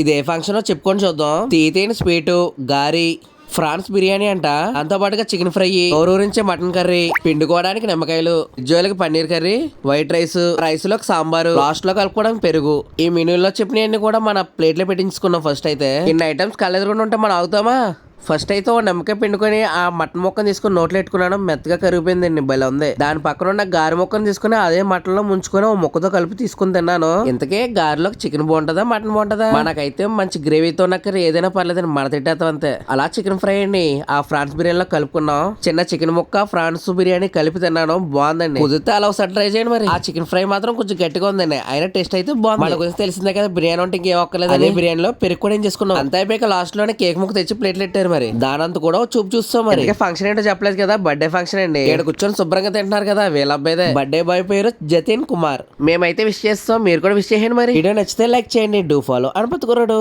ఇదే ఫంక్షన్ చెప్పుకొని చూద్దాం. తీతేని స్వీటు, గారి, ఫ్రాన్స్ బిర్యానీ అంట, దాంతో పాటుగా చికెన్ ఫ్రై, ఊరూరించే మటన్ కర్రీ, పిండుకోవడానికి నిమ్మకాయలు, ఉజ్జోలకి పన్నీర్ కర్రీ, వైట్ రైస్ లోకి సాంబారు, లాస్ట్ లో కలుపుకోవడానికి పెరుగు. ఈ మెనూలో చెప్పినవన్నీ కూడా మన ప్లేట్ లో పెట్టించుకున్నాం. ఫస్ట్ అయితే ఇన్ని ఐటమ్స్ కలెదురుకుండా ఉంటే మనం ఆగుతామా? ఫస్ట్ అయితే ఓ నిమ్మకాయ పిండుకొని ఆ మటన్ ముక్కను తీసుకుని నోట్లో పెట్టుకున్నాను. మెత్తగా కరిగిపోయిందండి, భలే ఉంది. దాని పక్కన ఉన్న గారి ముక్కను తీసుకుని అదే మటన్లో ముంచుకొని ఓ ముక్కతో కలిపి తీసుకుని తిన్నాను. ఇంతకే గారిలోకి చికెన్ బాగుంటుందా మటన్ బాగుంటుందా? మనకైతే మంచి గ్రేవీతో ఉన్న కర్రీ ఏదైనా పర్లేదండి, మన తిట్టేస్తాం అంతే. అలా చికెన్ ఫ్రై అండి ఆ ఫ్రాన్స్ బిర్యానీలో కలుపుకున్నాం. చిన్న చికెన్ ముక్క ఫ్రాన్స్ బిర్యానీ కలిపి తిన్నాను, బాగుందండి. కుదిరితే అలా ఒకసారి ట్రై చేయండి. మరి ఆ చికెన్ ఫ్రై మాత్రం కొంచెం గట్టిగా ఉందండి, అయినా టేస్ట్ అయితే బాగుంది. మన గురించి తెలిసిందే కదా, బిర్యానీ అంటే ఇంకేం ఒక్కలేదు. అదే బిర్యానీలో పెరుగు కూడా ఏం చేసుకున్నాం. అంతే అయిపోయాక లాస్ట్ లోనే కేక్ ముక్క తెచ్చి ప్లేట్లు పెట్టారు. మరి దానంతా కూడా చూపు చూస్తాం. మరి ఫంక్షన్ ఏంటో చెప్పలేదు కదా, బర్త్డే ఫంక్షన్ అండి. ఇక్కడ కూర్చొని శుభ్రంగా తింటున్నారు కదా, వీళ్ళ అబ్బాయిదే. బర్త్డే బాయ్ పేరు జతిన్ కుమార్. మేమైతే విష్ చేస్తాం, మీరు కూడా విష్ చేయండి. మరి వీడియో నచ్చితే లైక్ చేయండి. డూ ఫాలో అనుపతి కుర్రాడు.